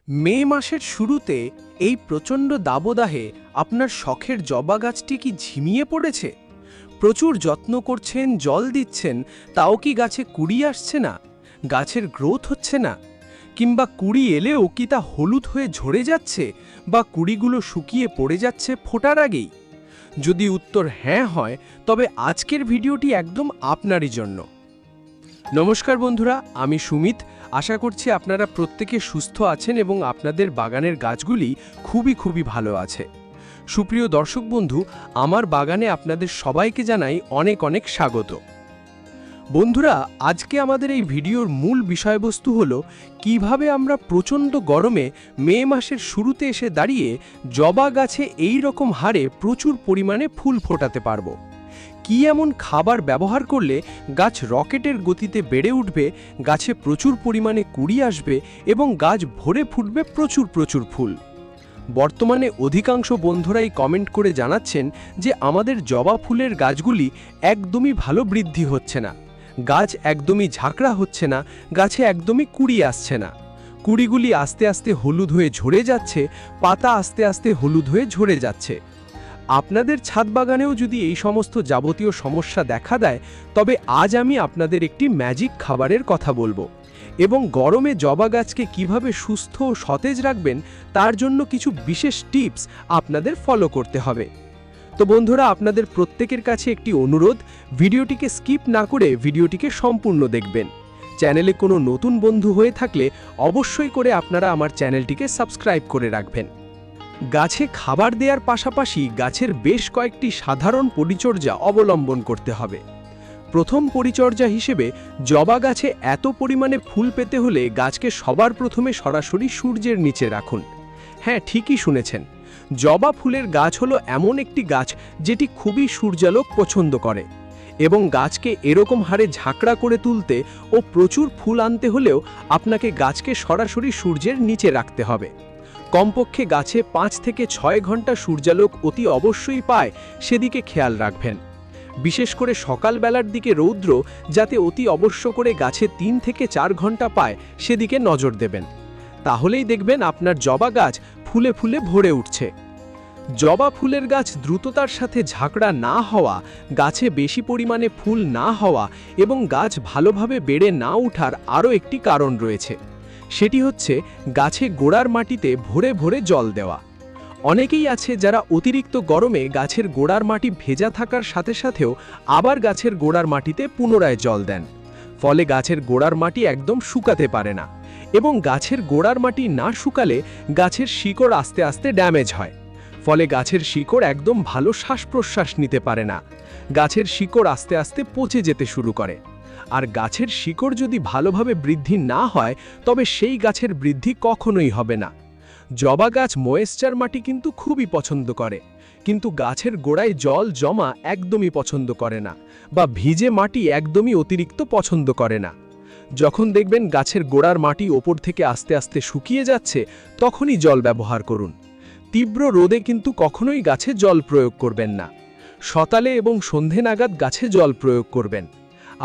মে মাসের শুরুতে এই প্রচণ্ড দাবদাহে আপনার শখের জবা গাছটি কি ঝিমিয়ে পড়েছে? প্রচুর যত্ন করছেন, জল দিচ্ছেন, তাও কি গাছে কুড়ি আসছে না? গাছের গ্রোথ হচ্ছে না? কিংবা কুড়ি এলেও কি তা হলুদ হয়ে ঝরে যাচ্ছে বা কুড়িগুলো শুকিয়ে পড়ে যাচ্ছে ফোটার আগেই? যদি উত্তর হ্যাঁ হয়, তবে আজকের ভিডিওটি একদম আপনারই জন্য। নমস্কার বন্ধুরা, আমি সুমিত। আশা করছি আপনারা প্রত্যেকে সুস্থ আছেন এবং আপনাদের বাগানের গাছগুলি খুবই ভালো আছে। সুপ্রিয় দর্শক বন্ধু, আমার বাগানে আপনাদের সবাইকে জানাই অনেক স্বাগত। বন্ধুরা, আজকে আমাদের এই ভিডিওর মূল বিষয়বস্তু হলো কিভাবে আমরা প্রচণ্ড গরমে মে মাসের শুরুতে এসে দাঁড়িয়ে জবা গাছে এই রকম হারে প্রচুর পরিমাণে ফুল ফোটাতে পারবো। কি এমন খাবার ব্যবহার করলে গাছ রকেটের গতিতে বেড়ে উঠবে, গাছে প্রচুর পরিমাণে কুড়ি আসবে এবং গাছ ভরে ফুটবে প্রচুর ফুল। বর্তমানে অধিকাংশ বন্ধুরাই কমেন্ট করে জানাচ্ছেন যে আমাদের জবা ফুলের গাছগুলি একদমই ভালো বৃদ্ধি হচ্ছে না, গাছ একদমই ঝাঁকড়া হচ্ছে না, গাছে একদমই কুড়ি আসছে না, কুড়িগুলি আস্তে আস্তে হলুদ হয়ে ঝরে যাচ্ছে, পাতা আস্তে আস্তে হলুদ হয়ে ঝরে যাচ্ছে। আপনাদের ছাদ বাগানেও যদি এই সমস্ত যাবতীয় সমস্যা দেখা দেয়, তবে আজ আমি আপনাদের একটি ম্যাজিক খাবারের কথা বলবো এবং গরমে জবা গাছকে কিভাবে সুস্থ ও সতেজ রাখবেন তার জন্য কিছু বিশেষ টিপস আপনাদের ফলো করতে হবে। তো বন্ধুরা, আপনাদের প্রত্যেকের কাছে একটি অনুরোধ, ভিডিওটিকে স্কিপ না করে ভিডিওটিকে সম্পূর্ণ দেখবেন। চ্যানেলে কোনো নতুন বন্ধু হয়ে থাকলে অবশ্যই করে আপনারা আমার চ্যানেলটিকে সাবস্ক্রাইব করে রাখবেন। গাছে খাবার দেওয়ার পাশাপাশি গাছের বেশ কয়েকটি সাধারণ পরিচর্যা অবলম্বন করতে হবে। প্রথম পরিচর্যা হিসেবে জবা গাছে এত পরিমাণে ফুল পেতে হলে গাছকে সবার প্রথমে সরাসরি সূর্যের নিচে রাখুন। হ্যাঁ, ঠিকই শুনেছেন, জবা ফুলের গাছ হলো এমন একটি গাছ যেটি খুবই সূর্যালোক পছন্দ করে এবং গাছকে এরকম হারে ঝাঁকড়া করে তুলতে ও প্রচুর ফুল আনতে হলেও আপনাকে গাছকে সরাসরি সূর্যের নিচে রাখতে হবে। কমপক্ষে গাছে 5 থেকে 6 ঘন্টা সূর্যালোক অতি অবশ্যই পায় সেদিকে খেয়াল রাখবেন। বিশেষ করে সকালবেলার দিকে রৌদ্র যাতে অতি অবশ্য করে গাছে 3 থেকে 4 ঘন্টা পায় সেদিকে নজর দেবেন। তাহলেই দেখবেন আপনার জবা গাছ ফুলে ফুলে ভরে উঠছে। জবা ফুলের গাছ দ্রুততার সাথে ঝাঁকড়া না হওয়া, গাছে বেশি পরিমাণে ফুল না হওয়া এবং গাছ ভালোভাবে বেড়ে না ওঠার আরও একটি কারণ রয়েছে। সেটি হচ্ছে গাছে গোড়ার মাটিতে ভরে ভরে জল দেওয়া। অনেকেই আছে যারা অতিরিক্ত গরমে গাছের গোড়ার মাটি ভেজা থাকার সাথে সাথেও আবার গাছের গোড়ার মাটিতে পুনরায় জল দেন, ফলে গাছের গোড়ার মাটি একদম শুকাতে পারে না এবং গাছের গোড়ার মাটি না শুকালে গাছের শিকড় আস্তে আস্তে ড্যামেজ হয়, ফলে গাছের শিকড় একদম ভালো শ্বাস প্রশ্বাস নিতে পারে না। গাছের শিকড় আস্তে আস্তে পচে যেতে শুরু করে, আর গাছের শিকড় যদি ভালোভাবে বৃদ্ধি না হয় তবে সেই গাছের বৃদ্ধি কখনোই হবে না। জবা গাছ ময়েশ্চার মাটি কিন্তু খুবই পছন্দ করে, কিন্তু গাছের গোড়ায় জল জমা একদমই পছন্দ করে না বা ভিজে মাটি একদমই অতিরিক্ত পছন্দ করে না। যখন দেখবেন গাছের গোড়ার মাটি ওপর থেকে আস্তে আস্তে শুকিয়ে যাচ্ছে, তখনই জল ব্যবহার করুন। তীব্র রোদে কিন্তু কখনোই গাছে জল প্রয়োগ করবেন না। সকালে এবং সন্ধে নাগাদ গাছে জল প্রয়োগ করবেন,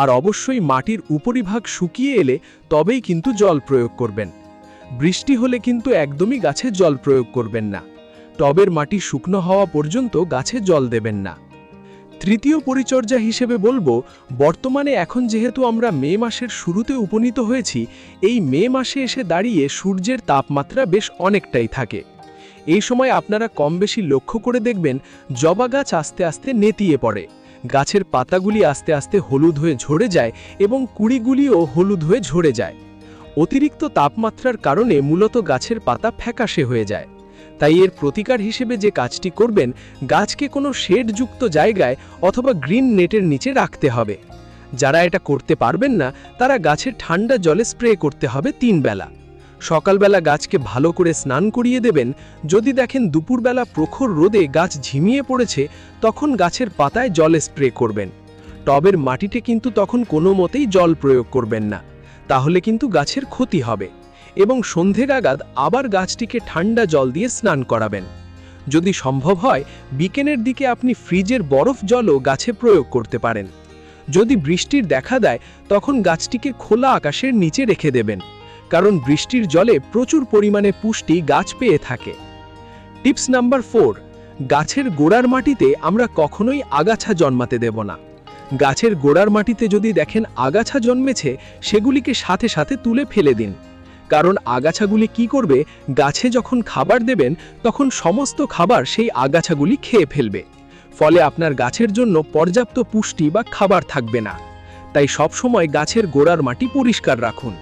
আর অবশ্যই মাটির উপরিভাগ শুকিয়ে এলে তবেই কিন্তু জল প্রয়োগ করবেন। বৃষ্টি হলে কিন্তু একদমই গাছে জল প্রয়োগ করবেন না। টবের মাটি শুকনো হওয়া পর্যন্ত গাছে জল দেবেন না। তৃতীয় পরিচর্যা হিসেবে বলবো, বর্তমানে এখন যেহেতু আমরা মে মাসের শুরুতে উপনীত হয়েছি, এই মে মাসে এসে দাঁড়িয়ে সূর্যের তাপমাত্রা বেশ অনেকটাই থাকে। এই সময় আপনারা কম বেশি লক্ষ্য করে দেখবেন জবা গাছ আস্তে আস্তে নেতিয়ে পড়ে, গাছের পাতাগুলি আস্তে আস্তে হলুদ হয়ে ঝরে যায় এবং কুড়িগুলিও হলুদ হয়ে ঝরে যায়। অতিরিক্ত তাপমাত্রার কারণে মূলত গাছের পাতা ফ্যাকাশে হয়ে যায়। তাই এর প্রতিকার হিসেবে যে কাজটি করবেন, গাছকে কোনো শেডযুক্ত জায়গায় অথবা গ্রিন নেটের নিচে রাখতে হবে। যারা এটা করতে পারবেন না, তারা গাছের ঠান্ডা জলে স্প্রে করতে হবে 3 বেলা। সকালবেলা গাছকে ভালো করে স্নান করিয়ে দেবেন। যদি দেখেন দুপুরবেলা প্রখর রোদে গাছ ঝিমিয়ে পড়েছে, তখন গাছের পাতায় জলে স্প্রে করবেন। টবের মাটিতে কিন্তু তখন কোনো মতেই জল প্রয়োগ করবেন না, তাহলে কিন্তু গাছের ক্ষতি হবে। এবং সন্ধে নাগাদ আবার গাছটিকে ঠান্ডা জল দিয়ে স্নান করাবেন। যদি সম্ভব হয়, বিকেলের দিকে আপনি ফ্রিজের বরফ জলও গাছে প্রয়োগ করতে পারেন। যদি বৃষ্টির দেখা দেয়, তখন গাছটিকে খোলা আকাশের নিচে রেখে দেবেন। কারণ বৃষ্টির জলে প্রচুর পরিমাণে পুষ্টি গাছ পেয়ে থাকে। টিপস নাম্বার 4, গাছের গোড়ার মাটিতে আমরা কখনোই আগাছা জন্মাতে দেব না। গাছের গোড়ার মাটিতে যদি দেখেন আগাছা জন্মেছে, সেগুলিকে সাথে সাথে তুলে ফেলে দিন। কারণ আগাছাগুলি কি করবে, গাছে যখন খাবার দেবেন তখন সমস্ত খাবার সেই আগাছাগুলি খেয়ে ফেলবে, ফলে আপনার গাছের জন্য পর্যাপ্ত পুষ্টি বা খাবার থাকবে না। তাই সবসময় গাছের গোড়ার মাটি পরিষ্কার রাখুন।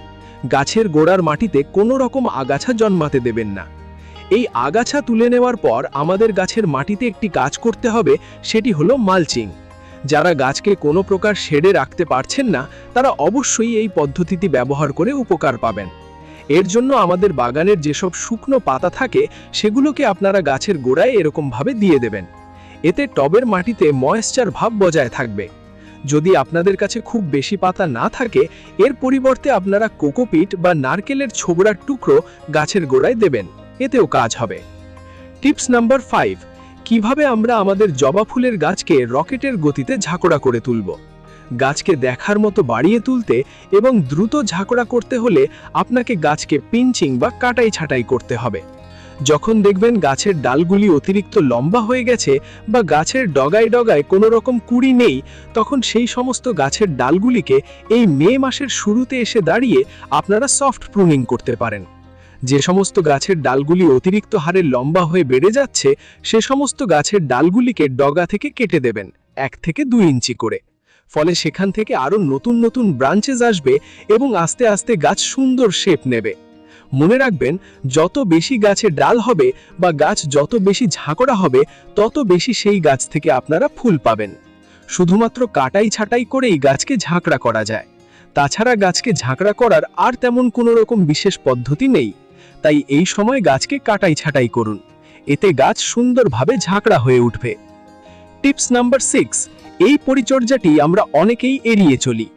গাছের গোড়ার মাটিতে কোনো রকম আগাছা জন্মাতে দেবেন না। এই আগাছা তুলে নেওয়ার পর আমাদের গাছের মাটিতে একটি কাজ করতে হবে, সেটি হলো মালচিং। যারা গাছকে কোনো প্রকার শেডে রাখতে পারছেন না, তারা অবশ্যই এই পদ্ধতিটি ব্যবহার করে উপকার পাবেন। এর জন্য আমাদের বাগানের যেসব শুকনো পাতা থাকে, সেগুলোকে আপনারা গাছের গোড়ায় এরকমভাবে দিয়ে দেবেন। এতে টবের মাটিতে ময়েশ্চার ভাব বজায় থাকবে। যদি আপনাদের কাছে খুব বেশি পাতা না থাকে, এর পরিবর্তে আপনারা কোকোপিট বা নারকেলের ছোবড়ার টুকরো গাছের গোড়ায় দেবেন, এতেও কাজ হবে। টিপস নাম্বার 5, কিভাবে আমরা আমাদের জবা ফুলের গাছকে রকেটের গতিতে ঝাঁকড়া করে তুলব। গাছকে দেখার মতো বাড়িয়ে তুলতে এবং দ্রুত ঝাঁকড়া করতে হলে আপনাকে গাছকে পিঞ্চিং বা কাটাই ছাঁটাই করতে হবে। যখন দেখবেন গাছের ডালগুলি অতিরিক্ত লম্বা হয়ে গেছে বা গাছের ডগায় ডগায় কোনো রকম কুড়ি নেই, তখন সেই সমস্ত গাছের ডালগুলিকে এই মে মাসের শুরুতে এসে দাঁড়িয়ে আপনারা সফট প্রুনিং করতে পারেন। যে সমস্ত গাছের ডালগুলি অতিরিক্ত হারে লম্বা হয়ে বেড়ে যাচ্ছে, সে সমস্ত গাছের ডালগুলিকে ডগা থেকে কেটে দেবেন 1 থেকে 2 ইঞ্চি করে। ফলে সেখান থেকে আরও নতুন নতুন ব্রাঞ্চেস আসবে এবং আস্তে আস্তে গাছ সুন্দর শেপ নেবে। মনে রাখবেন, যত বেশি গাছের ডাল হবে বা গাছ যত বেশি ঝাঁকড়া হবে, তত বেশি সেই গাছ থেকে আপনারা ফুল পাবেন। শুধুমাত্র কাটাই ছাঁটাই করেই গাছকে ঝাঁকড়া করা যায়। তাছাড়া গাছকে ঝাঁকড়া করার আর তেমন কোনো রকম বিশেষ পদ্ধতি নেই। তাই এই সময় গাছকে কাটাই ছাঁটাই করুন, এতে গাছ সুন্দরভাবে ঝাঁকড়া হয়ে উঠবে। টিপস নাম্বার 6, এই পরিচর্যাটি আমরা অনেকেই এড়িয়ে চলি।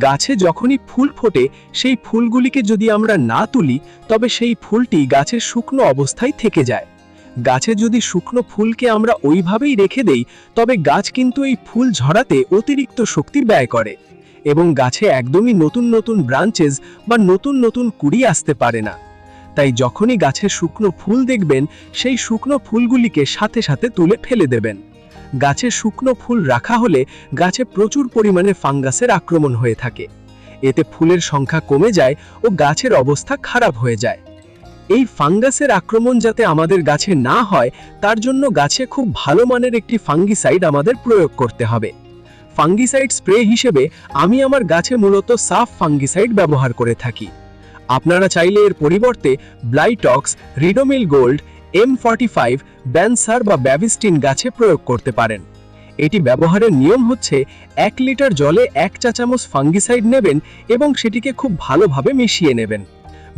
গাছে যখনই ফুল ফোটে, সেই ফুলগুলিকে যদি আমরা না তুলি, তবে সেই ফুলটি গাছের শুকনো অবস্থায় থেকে যায়। গাছে যদি শুকনো ফুলকে আমরা ওইভাবেই রেখে দেই, তবে গাছ কিন্তু এই ফুল ঝরাতে অতিরিক্ত শক্তি ব্যয় করে এবং গাছে একদমই নতুন নতুন ব্রাঞ্চেস বা নতুন নতুন কুড়ি আসতে পারে না। তাই যখনই গাছে শুকনো ফুল দেখবেন, সেই শুকনো ফুলগুলিকে সাথে সাথে তুলে ফেলে দেবেন। গাছে শুকনো ফুল রাখা হলে গাছে প্রচুর পরিমাণে ফাঙ্গাসের আক্রমণ হয়ে থাকে। এতে ফুলের সংখ্যা কমে যায় ও গাছের অবস্থা খারাপ হয়ে যায়। এই ফাঙ্গাসের আক্রমণ যাতে আমাদের গাছে না হয়, তার জন্য গাছে খুব ভালো মানের একটি ফাঙ্গিসাইড আমাদের প্রয়োগ করতে হবে। ফাঙ্গিসাইড স্প্রে হিসেবে আমি আমার গাছে মূলত সাফ ফাঙ্গিসাইড ব্যবহার করে থাকি। আপনারা চাইলে এর পরিবর্তে ব্লাইটক্স, রিডোমিল গোল্ড, M45, ব্যানসার বা ব্যাভিস্টিন গাছে প্রয়োগ করতে পারেন। এটি ব্যবহারের নিয়ম হচ্ছে 1 লিটার জলে 1 চা চামচ ফাঙ্গিসাইড নেবেন এবং সেটিকে খুব ভালোভাবে মিশিয়ে নেবেন।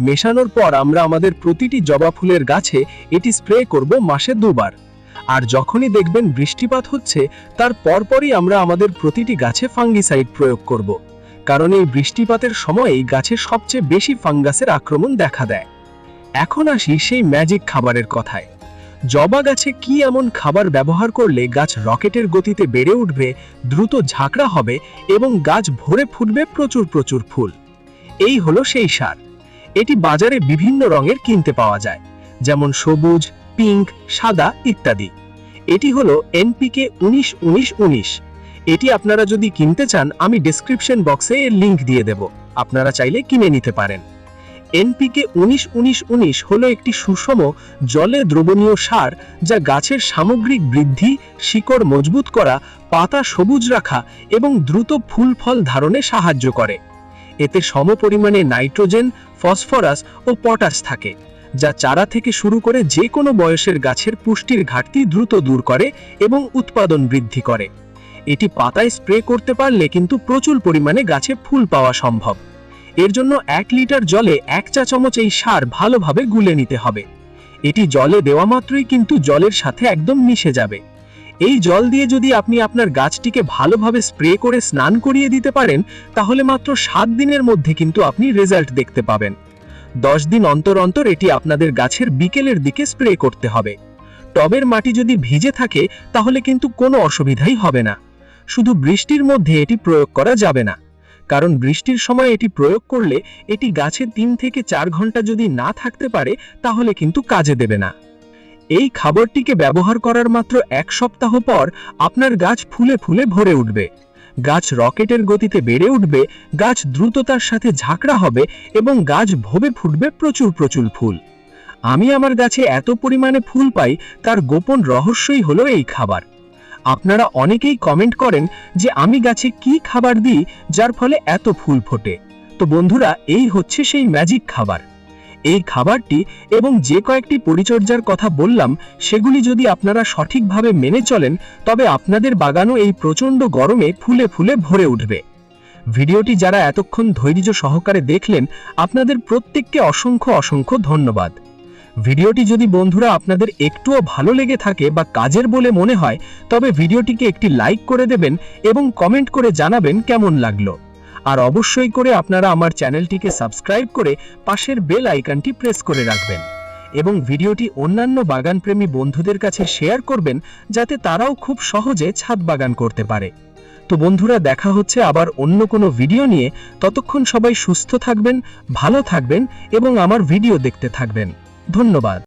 মেশানোর পর আমরা আমাদের প্রতিটি জবা ফুলের গাছে এটি স্প্রে করব মাসে 2 বার। আর যখনই দেখবেন বৃষ্টিপাত হচ্ছে, তার পরপরই আমরা আমাদের প্রতিটি গাছে ফাঙ্গিসাইড প্রয়োগ করব, কারণ এই বৃষ্টিপাতের সময়ই গাছে সবচেয়ে বেশি ফাঙ্গাসের আক্রমণ দেখা দেয়। এখন আসি সেই ম্যাজিক খাবারের কথায়। জবা গাছে কি এমন খাবার ব্যবহার করলে গাছ রকেটের গতিতে বেড়ে উঠবে, দ্রুত ঝাঁকড়া হবে এবং গাছ ভরে ফুটবে প্রচুর প্রচুর ফুল? এই হলো সেই সার। এটি বাজারে বিভিন্ন রঙের কিনতে পাওয়া যায়, যেমন সবুজ, পিঙ্ক, সাদা ইত্যাদি। এটি হলো NPK 19-19-19। এটি আপনারা যদি কিনতে চান, আমি ডেসক্রিপশন বক্সে এর লিংক দিয়ে দেব, আপনারা চাইলে কিনে নিতে পারেন। NPK 19-19-19 হলো একটি সুষম জলে দ্রবণীয় সার, যা গাছের সামগ্রিক বৃদ্ধি, শিকড় মজবুত করা, পাতা সবুজ রাখা এবং দ্রুত ফুল ফল ধারণে সাহায্য করে। এতে সমপরিমাণে নাইট্রোজেন, ফসফরাস ও পটাশ থাকে, যা চারা থেকে শুরু করে যে কোনো বয়সের গাছের পুষ্টির ঘাটতি দ্রুত দূর করে এবং উৎপাদন বৃদ্ধি করে। এটি পাতায় স্প্রে করতে পারলে কিন্তু প্রচুর পরিমাণে গাছে ফুল পাওয়া সম্ভব। এর জন্য 1 লিটার জলে 1 চা চামচ এই সার ভালোভাবে গুলে নিতে হবে। এটি জলে দেওয়া মাত্রই কিন্তু জলের সাথে একদম মিশে যাবে। এই জল দিয়ে যদি আপনি আপনার গাছটিকে ভালোভাবে স্প্রে করে স্নান করিয়ে দিতে পারেন, তাহলে মাত্র 7 দিনের মধ্যে কিন্তু আপনি রেজাল্ট দেখতে পাবেন। 10 দিন অন্তর অন্তর এটি আপনাদের গাছের বিকেলের দিকে স্প্রে করতে হবে। টবের মাটি যদি ভিজে থাকে, তাহলে কিন্তু কোনো অসুবিধাই হবে না। শুধু বৃষ্টির মধ্যে এটি প্রয়োগ করা যাবে না, কারণ বৃষ্টির সময় এটি প্রয়োগ করলে এটি গাছে 3 থেকে 4 ঘন্টা যদি না থাকতে পারে তাহলে কিন্তু কাজে দেবে না। এই খাবারটিকে ব্যবহার করার মাত্র 1 সপ্তাহ পর আপনার গাছ ফুলে ফুলে ভরে উঠবে। গাছ রকেটের গতিতে বেড়ে উঠবে, গাছ দ্রুততার সাথে ঝাঁকড়া হবে এবং গাছ ভবে ফুটবে প্রচুর প্রচুর ফুল। আমি আমার গাছে এত পরিমাণে ফুল পাই তার গোপন রহস্যই হলো এই খাবার। আপনারা অনেকেই কমেন্ট করেন যে আমি গাছে কি খাবার দিই যার ফলে এত ফুল ফোটে। তো বন্ধুরা, এই হচ্ছে সেই ম্যাজিক খাবার। এই খাবারটি এবং যে কয়েকটি পরিচর্যার কথা বললাম সেগুলি যদি আপনারা সঠিকভাবে মেনে চলেন তবে আপনাদের বাগানও এই প্রচণ্ড গরমে ফুলে ফুলে ভরে উঠবে। ভিডিওটি যারা এতক্ষণ ধৈর্য সহকারে দেখলেন আপনাদের প্রত্যেককে অসংখ্য অসংখ্য ধন্যবাদ। ভিডিওটি যদি বন্ধুরা আপনাদের একটুও ভালো লেগে থাকে বা কাজের বলে মনে হয় তবে ভিডিওটিকে একটি লাইক করে দেবেন এবং কমেন্ট করে জানাবেন কেমন লাগলো। আর অবশ্যই করে আপনারা আমার চ্যানেলটিকে সাবস্ক্রাইব করে পাশের বেল আইকনটি প্রেস করে রাখবেন এবং ভিডিওটি অন্যান্য বাগানপ্রেমী বন্ধুদের কাছে শেয়ার করবেন যাতে তারাও খুব সহজে ছাদ বাগান করতে পারে। তো বন্ধুরা, দেখা হচ্ছে আবার অন্য কোনো ভিডিও নিয়ে। ততক্ষণ সবাই সুস্থ থাকবেন, ভালো থাকবেন এবং আমার ভিডিও দেখতে থাকবেন। ধন্যবাদ।